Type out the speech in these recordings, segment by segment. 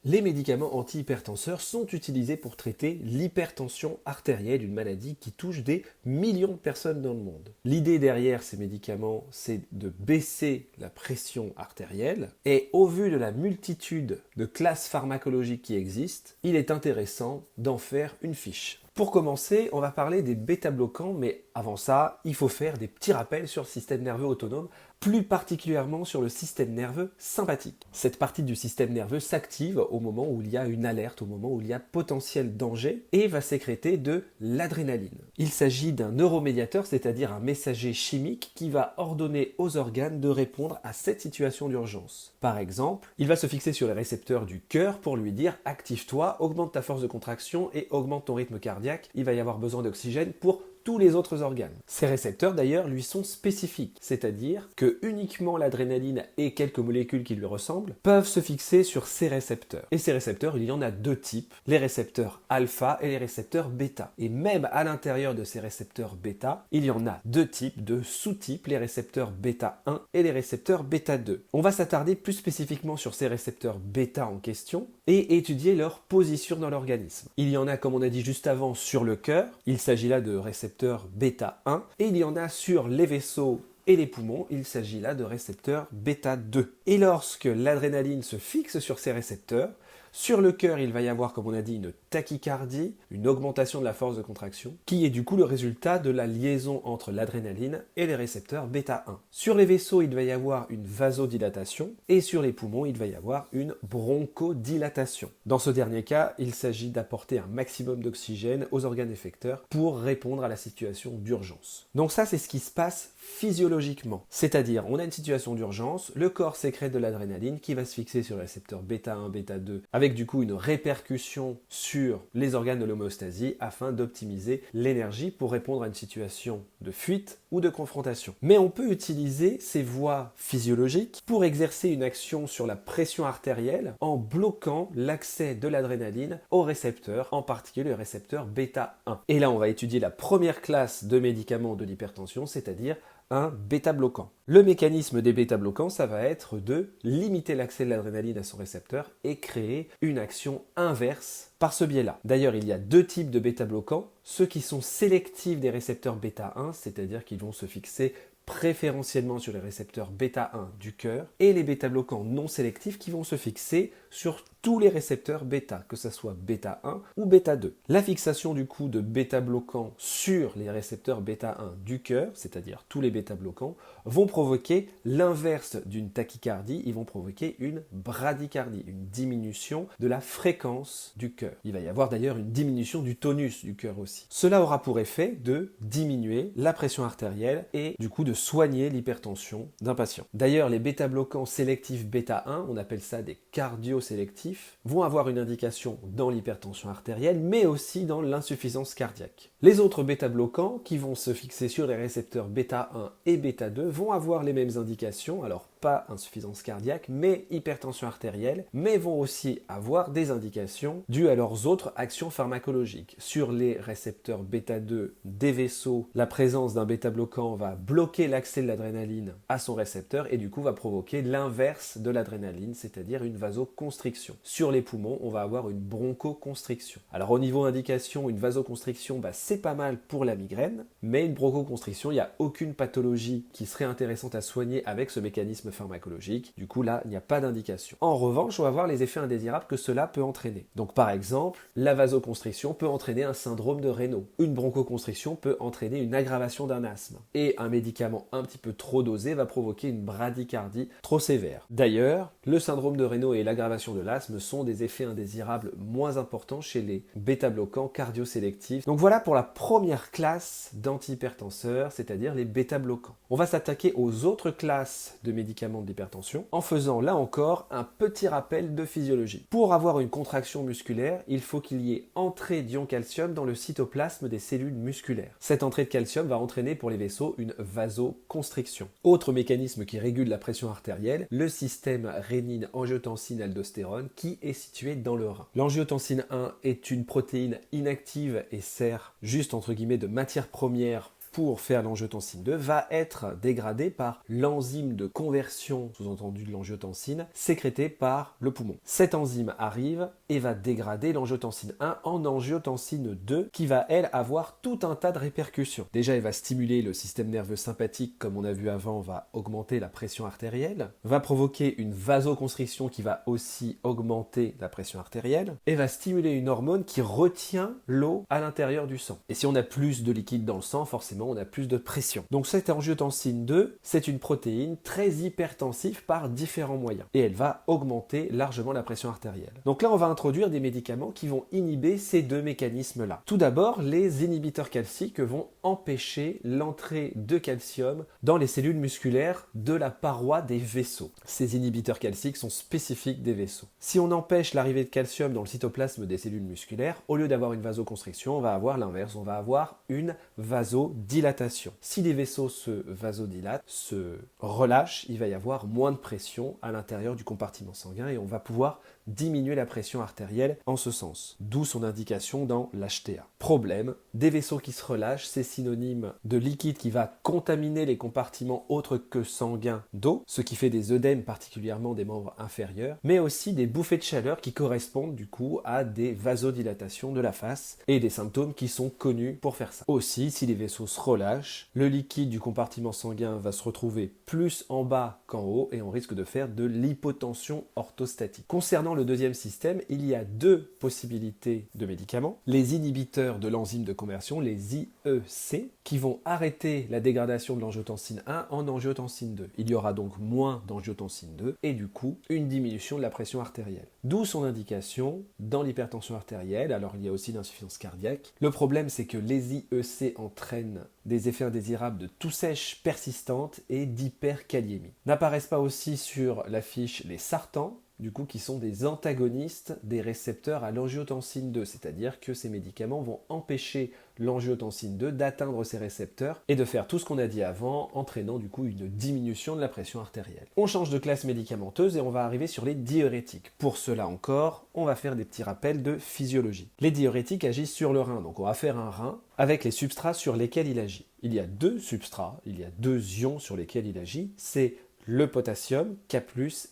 Les médicaments antihypertenseurs sont utilisés pour traiter l'hypertension artérielle, une maladie qui touche des millions de personnes dans le monde. L'idée derrière ces médicaments, c'est de baisser la pression artérielle et au vu de la multitude de classes pharmacologiques qui existent, il est intéressant d'en faire une fiche. Pour commencer, on va parler des bêta-bloquants, mais avant ça, il faut faire des petits rappels sur le système nerveux autonome, plus particulièrement sur le système nerveux sympathique. Cette partie du système nerveux s'active au moment où il y a une alerte, au moment où il y a potentiel danger, et va sécréter de l'adrénaline. Il s'agit d'un neuromédiateur, c'est-à-dire un messager chimique qui va ordonner aux organes de répondre à cette situation d'urgence. Par exemple, il va se fixer sur les récepteurs du cœur pour lui dire « active-toi, augmente ta force de contraction et augmente ton rythme cardiaque, il va y avoir besoin d'oxygène pour tous les autres organes. » Ces récepteurs d'ailleurs lui sont spécifiques, c'est-à-dire que uniquement l'adrénaline et quelques molécules qui lui ressemblent peuvent se fixer sur ces récepteurs. Et ces récepteurs, il y en a deux types, les récepteurs alpha et les récepteurs bêta. Et même à l'intérieur de ces récepteurs bêta, il y en a deux types, deux sous-types, les récepteurs bêta 1 et les récepteurs bêta 2. On va s'attarder plus spécifiquement sur ces récepteurs bêta en question et étudier leur position dans l'organisme. Il y en a, comme on a dit juste avant, sur le cœur, il s'agit là de récepteurs bêta 1, et il y en a sur les vaisseaux et les poumons, il s'agit là de récepteurs bêta 2. Et lorsque l'adrénaline se fixe sur ces récepteurs, sur le cœur, il va y avoir, comme on a dit, une tachycardie, une augmentation de la force de contraction, qui est du coup le résultat de la liaison entre l'adrénaline et les récepteurs bêta 1. Sur les vaisseaux, il va y avoir une vasodilatation, et sur les poumons, il va y avoir une bronchodilatation. Dans ce dernier cas, il s'agit d'apporter un maximum d'oxygène aux organes effecteurs pour répondre à la situation d'urgence. Donc ça, c'est ce qui se passe physiologiquement. C'est-à-dire, on a une situation d'urgence, le corps sécrète de l'adrénaline qui va se fixer sur le récepteur bêta 1, bêta 2, avec du coup une répercussion sur les organes de l'homéostasie afin d'optimiser l'énergie pour répondre à une situation de fuite ou de confrontation. Mais on peut utiliser ces voies physiologiques pour exercer une action sur la pression artérielle en bloquant l'accès de l'adrénaline aux récepteurs, en particulier le récepteur bêta 1. Et là, on va étudier la première classe de médicaments de l'hypertension, c'est-à-dire un bêta-bloquant. Le mécanisme des bêta-bloquants, ça va être de limiter l'accès de l'adrénaline à son récepteur et créer une action inverse par ce biais-là. D'ailleurs, il y a deux types de bêta-bloquants, ceux qui sont sélectifs des récepteurs bêta 1, c'est-à-dire qu'ils vont se fixer préférentiellement sur les récepteurs bêta 1 du cœur, et les bêta-bloquants non sélectifs qui vont se fixer sur tous les récepteurs bêta, que ce soit bêta 1 ou bêta 2. La fixation du coup de bêta-bloquants sur les récepteurs bêta 1 du cœur, c'est-à-dire tous les bêta-bloquants, vont provoquer l'inverse d'une tachycardie, ils vont provoquer une bradycardie, une diminution de la fréquence du cœur. Il va y avoir d'ailleurs une diminution du tonus du cœur aussi. Cela aura pour effet de diminuer la pression artérielle et du coup de soigner l'hypertension d'un patient. D'ailleurs, les bêta-bloquants sélectifs bêta 1, on appelle ça des cardiosélectifs, vont avoir une indication dans l'hypertension artérielle, mais aussi dans l'insuffisance cardiaque. Les autres bêta-bloquants, qui vont se fixer sur les récepteurs bêta 1 et bêta 2, vont avoir les mêmes indications, alors pas insuffisance cardiaque, mais hypertension artérielle, mais vont aussi avoir des indications dues à leurs autres actions pharmacologiques. Sur les récepteurs bêta 2 des vaisseaux, la présence d'un bêta-bloquant va bloquer l'accès de l'adrénaline à son récepteur et du coup va provoquer l'inverse de l'adrénaline, c'est-à-dire une vasoconstriction. Sur les poumons, on va avoir une bronchoconstriction. Alors au niveau indication, une vasoconstriction, c'est pas mal pour la migraine, mais une bronchoconstriction, il n'y a aucune pathologie qui serait intéressante à soigner avec ce mécanisme pharmacologique. Du coup, là, il n'y a pas d'indication. En revanche, on va voir les effets indésirables que cela peut entraîner. Donc par exemple, la vasoconstriction peut entraîner un syndrome de Raynaud. Une bronchoconstriction peut entraîner une aggravation d'un asthme. Et un médicament un petit peu trop dosé va provoquer une bradycardie trop sévère. D'ailleurs, le syndrome de Raynaud et l'aggravation de l'asthme sont des effets indésirables moins importants chez les bêta-bloquants cardiosélectifs. Donc voilà pour la première classe d'antihypertenseurs, c'est-à-dire les bêta-bloquants. On va s'attaquer aux autres classes de médicaments d'hypertension en faisant là encore un petit rappel de physiologie. Pour avoir une contraction musculaire, il faut qu'il y ait entrée d'ion calcium dans le cytoplasme des cellules musculaires. Cette entrée de calcium va entraîner pour les vaisseaux une vasoconstriction. Autre mécanisme qui régule la pression artérielle, le système rénine-angiotensine-aldostérone qui est situé dans le rein. L'angiotensine 1 est une protéine inactive et sert juste entre guillemets de matière première pour faire l'angiotensine 2 va être dégradé par l'enzyme de conversion, sous-entendu de l'angiotensine, sécrétée par le poumon. Cette enzyme arrive et va dégrader l'angiotensine 1 en angiotensine 2 qui va, elle, avoir tout un tas de répercussions. Déjà, elle va stimuler le système nerveux sympathique, comme on a vu avant, va augmenter la pression artérielle, va provoquer une vasoconstriction qui va aussi augmenter la pression artérielle, et va stimuler une hormone qui retient l'eau à l'intérieur du sang. Et si on a plus de liquide dans le sang, forcément on a plus de pression. Donc cette angiotensine 2, c'est une protéine très hypertensive par différents moyens. Et elle va augmenter largement la pression artérielle. Donc là, on va introduire des médicaments qui vont inhiber ces deux mécanismes-là. Tout d'abord, les inhibiteurs calciques vont empêcher l'entrée de calcium dans les cellules musculaires de la paroi des vaisseaux. Ces inhibiteurs calciques sont spécifiques des vaisseaux. Si on empêche l'arrivée de calcium dans le cytoplasme des cellules musculaires, au lieu d'avoir une vasoconstriction, on va avoir l'inverse, on va avoir une vasodilatation. Si les vaisseaux se vasodilatent, se relâchent, il va y avoir moins de pression à l'intérieur du compartiment sanguin et on va pouvoir diminuer la pression artérielle en ce sens, d'où son indication dans l'HTA. Problème, des vaisseaux qui se relâchent, c'est synonyme de liquide qui va contaminer les compartiments autres que sanguins d'eau, ce qui fait des œdèmes particulièrement des membres inférieurs, mais aussi des bouffées de chaleur qui correspondent du coup à des vasodilatations de la face et des symptômes qui sont connus pour faire ça. Aussi, si les vaisseaux se relâchent, le liquide du compartiment sanguin va se retrouver plus en bas qu'en haut et on risque de faire de l'hypotension orthostatique. Concernant le deuxième système, il y a deux possibilités de médicaments. Les inhibiteurs de l'enzyme de conversion, les IEC, qui vont arrêter la dégradation de l'angiotensine 1 en angiotensine 2. Il y aura donc moins d'angiotensine 2 et du coup une diminution de la pression artérielle. D'où son indication dans l'hypertension artérielle, alors il y a aussi l'insuffisance cardiaque. Le problème c'est que les IEC entraînent des effets indésirables de toux sèche persistante et d'hyperkaliémie. N'apparaissent pas aussi sur la fiche les sartans, du coup, qui sont des antagonistes des récepteurs à l'angiotensine 2, c'est-à-dire que ces médicaments vont empêcher l'angiotensine 2 d'atteindre ces récepteurs et de faire tout ce qu'on a dit avant, entraînant du coup une diminution de la pression artérielle. On change de classe médicamenteuse et on va arriver sur les diurétiques. Pour cela encore, on va faire des petits rappels de physiologie. Les diurétiques agissent sur le rein, donc on va faire un rein avec les substrats sur lesquels il agit. Il y a deux substrats, il y a deux ions sur lesquels il agit, c'est le potassium, K+,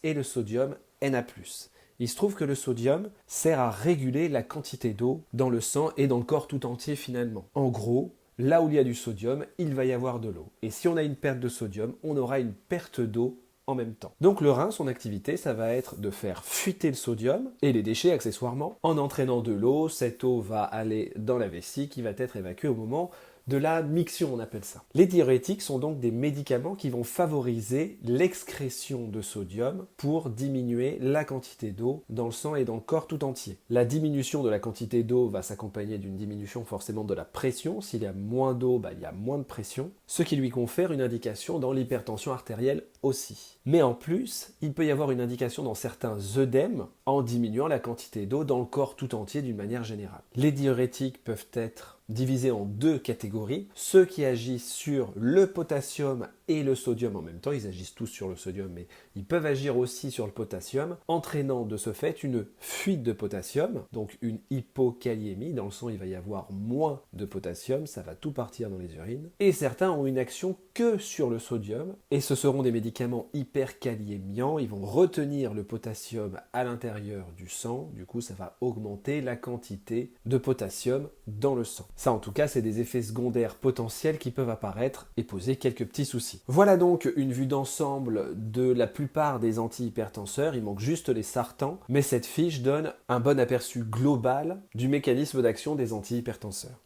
et le sodium, Na+. Il se trouve que le sodium sert à réguler la quantité d'eau dans le sang et dans le corps tout entier finalement. En gros, là où il y a du sodium, il va y avoir de l'eau. Et si on a une perte de sodium, on aura une perte d'eau en même temps. Donc le rein, son activité, ça va être de faire fuiter le sodium et les déchets accessoirement. En entraînant de l'eau, cette eau va aller dans la vessie qui va être évacuée au moment de la miction, on appelle ça. Les diurétiques sont donc des médicaments qui vont favoriser l'excrétion de sodium pour diminuer la quantité d'eau dans le sang et dans le corps tout entier. La diminution de la quantité d'eau va s'accompagner d'une diminution forcément de la pression. S'il y a moins d'eau, il y a moins de pression, ce qui lui confère une indication dans l'hypertension artérielle aussi. Mais en plus, il peut y avoir une indication dans certains œdèmes en diminuant la quantité d'eau dans le corps tout entier d'une manière générale. Les diurétiques peuvent être divisés en deux catégories. Ceux qui agissent sur le potassium et le sodium en même temps, ils agissent tous sur le sodium, mais ils peuvent agir aussi sur le potassium, entraînant de ce fait une fuite de potassium, donc une hypokaliémie. Dans le sang, il va y avoir moins de potassium, ça va tout partir dans les urines. Et certains ont une action que sur le sodium, et ce seront des médicaments hyperkaliémiants. Ils vont retenir le potassium à l'intérieur du sang, du coup ça va augmenter la quantité de potassium dans le sang. Ça en tout cas, c'est des effets secondaires potentiels qui peuvent apparaître et poser quelques petits soucis. Voilà donc une vue d'ensemble de la plupart des antihypertenseurs, il manque juste les sartans, mais cette fiche donne un bon aperçu global du mécanisme d'action des antihypertenseurs.